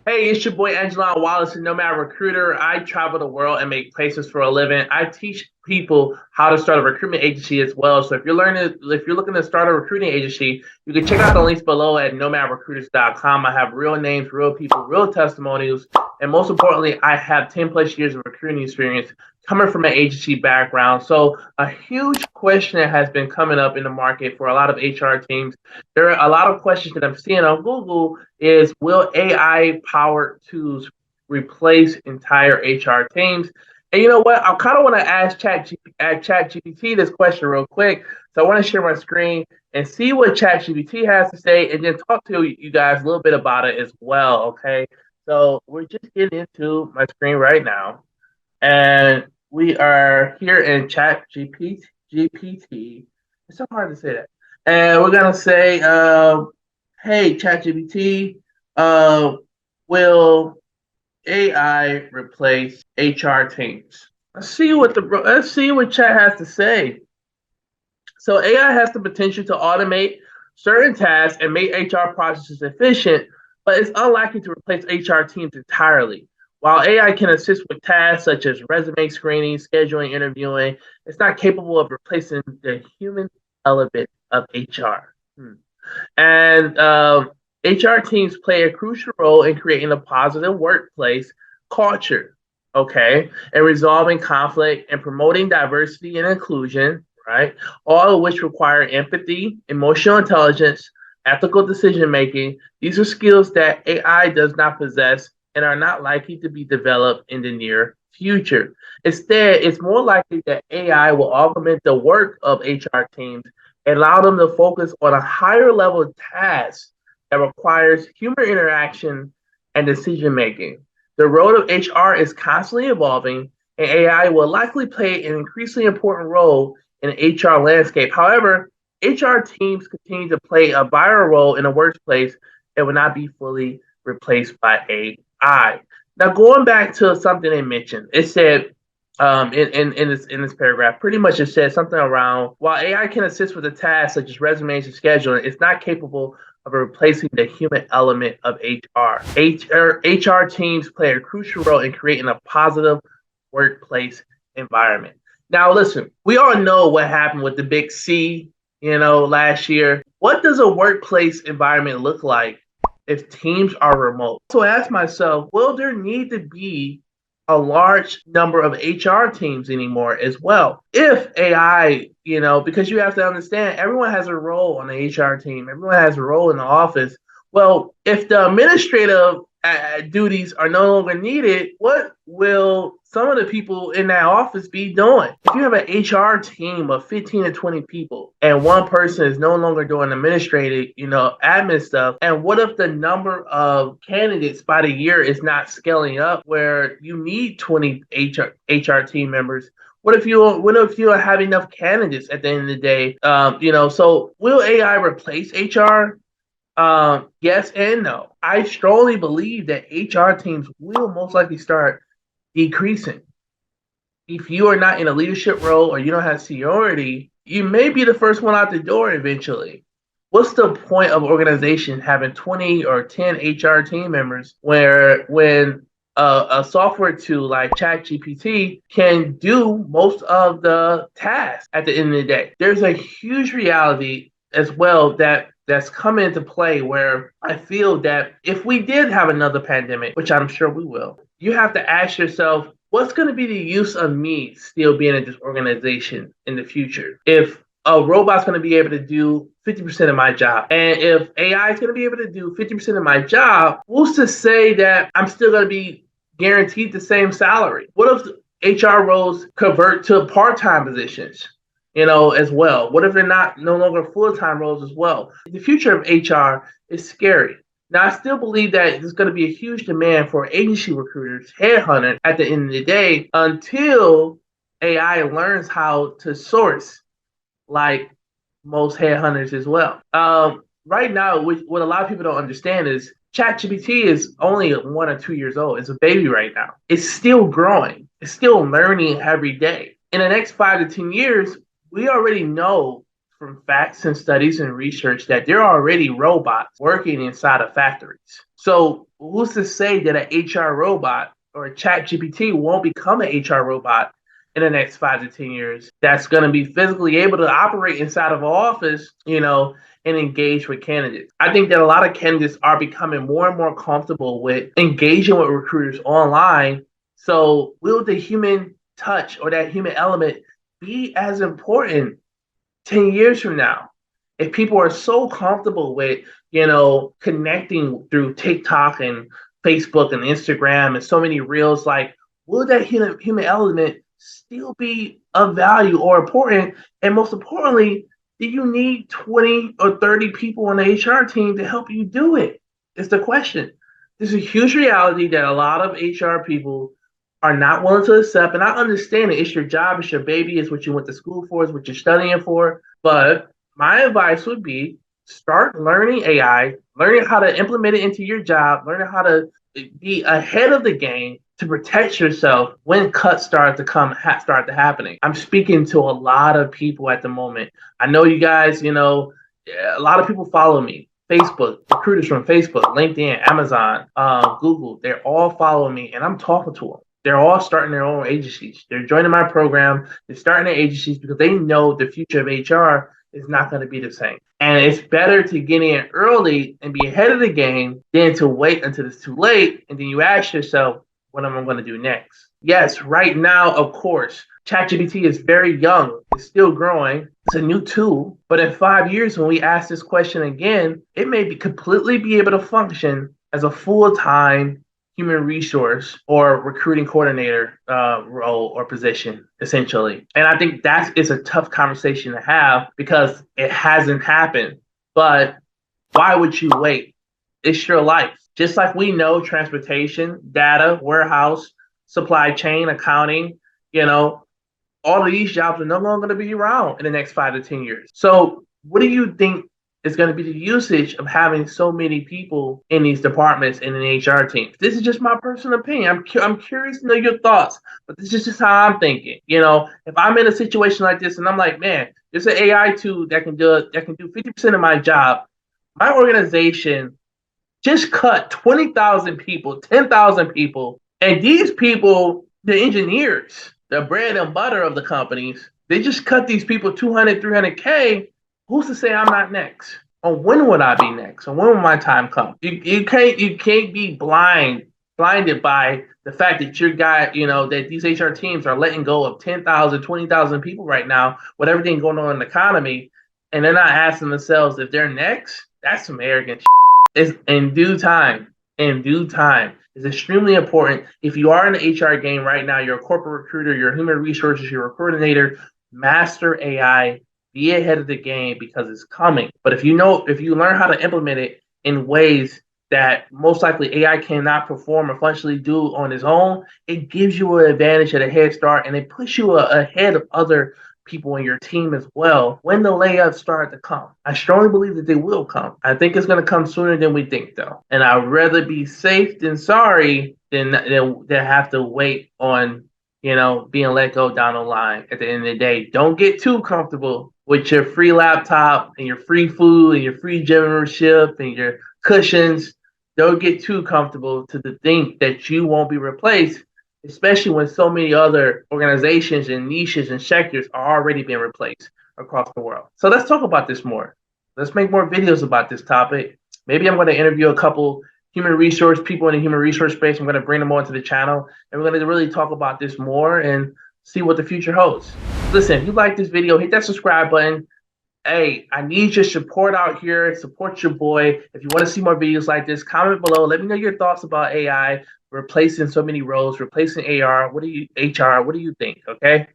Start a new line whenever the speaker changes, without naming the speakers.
Hey, it's your boy Wallace, and Nomad Recruiter. I travel the world and make placements for a living. I teach people how to start a recruitment agency as well. So if you're looking to start a recruiting agency, you can check out the links below at nomadrecruiters.com. I have real names, real people, real testimonials, and most importantly, I have 10 plus years of recruiting experience coming from an agency background. So a huge question that has been coming up in the market for a lot of HR teams. There are a lot of questions that I'm seeing on Google is, will AI powered tools replace entire HR teams? And you know what? I kind of want to ask ChatGPT this question real quick. So I want to share my screen and see what ChatGPT has to say, and then talk to you guys a little bit about it as well. Okay. So we're just getting into my screen right now, and we are here in ChatGPT. GPT. It's so hard to say that. And we're gonna say, "Hey, ChatGPT, uh, will AI replace HR teams?" Let's see what Chat has to say. So AI has the potential to automate certain tasks and make HR processes efficient, but it's unlikely to replace HR teams entirely. While AI can assist with tasks such as resume screening, scheduling, interviewing, it's not capable of replacing the human element of HR. And HR teams play a crucial role in creating a positive workplace culture, okay, and resolving conflict and promoting diversity and inclusion, right? All of which require empathy, emotional intelligence, ethical decision making. These are skills that AI does not possess and are not likely to be developed in the near future. Instead, it's more likely that AI will augment the work of HR teams and allow them to focus on a higher level task that requires human interaction and decision making. The role of HR is constantly evolving, and AI will likely play an increasingly important role in the HR landscape. However, HR teams continue to play a vital role in the workplace and will not be fully replaced by AI. Now, going back to something they mentioned, it said in this paragraph, pretty much it says something around, while AI can assist with the tasks such as resumes and scheduling, it's not capable of replacing the human element of HR. HR teams play a crucial role in creating a positive workplace environment. Now, listen, we all know what happened with the big C, last year. What does a workplace environment look like if teams are remote? So I ask myself, will there need to be a large number of HR teams anymore as well? If AI, because you have to understand, everyone has a role on the HR team, everyone has a role in the office. Well, if the administrative duties are no longer needed, what will some of the people in that office be doing? If you have an HR team of 15 to 20 people and one person is no longer doing administrative, admin stuff, and what if the number of candidates by the year is not scaling up where you need 20 HR team members? What if you don't have enough candidates at the end of the day? So will AI replace HR? Yes and no. I strongly believe that HR teams will most likely start decreasing. If you are not in a leadership role or you don't have seniority, you may be the first one out the door eventually. What's the point of organization having 20 or 10 HR team members when a software tool like ChatGPT can do most of the tasks at the end of the day? There's a huge reality as well that's come into play where I feel that if we did have another pandemic, which I'm sure we will, you have to ask yourself, what's going to be the use of me still being in this organization in the future? If a robot's going to be able to do 50% of my job, and if AI is going to be able to do 50% of my job, who's to say that I'm still going to be guaranteed the same salary? What if HR roles convert to part-time positions? As well. What if they're no longer full-time roles as well? The future of HR is scary. Now, I still believe that there's going to be a huge demand for agency recruiters, headhunters at the end of the day until AI learns how to source like most headhunters as well. Right now, what a lot of people don't understand is ChatGPT is only 1 or 2 years old. It's a baby right now. It's still growing. It's still learning every day. In the next 5 to 10 years, we already know from facts and studies and research that there are already robots working inside of factories. So who's to say that an HR robot or a ChatGPT won't become an HR robot in the next 5 to 10 years that's going to be physically able to operate inside of an office, and engage with candidates. I think that a lot of candidates are becoming more and more comfortable with engaging with recruiters online. So will the human touch or that human element be as important 10 years from now? If people are so comfortable with, connecting through TikTok and Facebook and Instagram and so many reels, like, will that human element still be of value or important? And most importantly, do you need 20 or 30 people on the HR team to help you do it? It's the question. There's a huge reality that a lot of HR people are not willing to accept. And I understand it. It's your job, it's your baby, it's what you went to school for, it's what you're studying for. But my advice would be start learning AI, learning how to implement it into your job, learning how to be ahead of the game to protect yourself when cuts start to happening. I'm speaking to a lot of people at the moment. I know you guys, a lot of people follow me. Facebook, recruiters from Facebook, LinkedIn, Amazon, Google, they're all following me and I'm talking to them. They're all starting their own agencies. They're joining my program. They're starting their agencies because they know the future of HR is not going to be the same. And it's better to get in early and be ahead of the game than to wait until it's too late. And then you ask yourself, what am I going to do next? Yes, right now, of course, ChatGPT is very young. It's still growing. It's a new tool. But in 5 years, when we ask this question again, it may be completely be able to function as a full-time human resource or recruiting coordinator role or position, essentially. And I think that is a tough conversation to have because it hasn't happened. But why would you wait? It's your life. Just like we know transportation, data, warehouse, supply chain, accounting, all of these jobs are no longer going to be around in the next 5 to 10 years. So what do you think is going to be the usage of having so many people in these departments and in HR teams? This is just my personal opinion. I'm curious to know your thoughts, but this is just how I'm thinking. If I'm in a situation like this and I'm like, man, there's an AI tool that can do 50% of my job. My organization just cut 20,000 people, 10,000 people, and these people, the engineers, the bread and butter of the companies, they just cut these people 200, 300K. Who's to say I'm not next? Or when would I be next? Or when will my time come? You can't be blinded by the fact that that these HR teams are letting go of 10,000, 20,000 people right now with everything going on in the economy, and they're not asking themselves if they're next. That's some arrogant shit. It's in due time. In due time. It's extremely important. If you are in the HR game right now, you're a corporate recruiter, you're a human resources, you're a coordinator, master AI, be ahead of the game because it's coming. But if you learn how to implement it in ways that most likely AI cannot perform or functionally do on its own, it gives you an advantage and a head start, and it puts you ahead of other people in your team as well when the layups start to come. I strongly believe that they will come. I think it's going to come sooner than we think, though. And I'd rather be safe than sorry than have to wait on being let go down the line. At the end of the day, don't get too comfortable with your free laptop and your free food and your free gym membership and your cushions. Don't get too comfortable to think that you won't be replaced, especially when so many other organizations and niches and sectors are already being replaced across the world. So let's talk about this more. Let's make more videos about this topic. Maybe I'm going to interview a couple human resource people in the human resource space. I'm going to bring them onto the channel, and we're going to really talk about this more and see what the future holds. Listen, if you like this video, hit that subscribe button. Hey, I need your support out here. Support your boy. If you want to see more videos like this, comment below. Let me know your thoughts about AI replacing so many roles, replacing AR. HR? What do you think? Okay.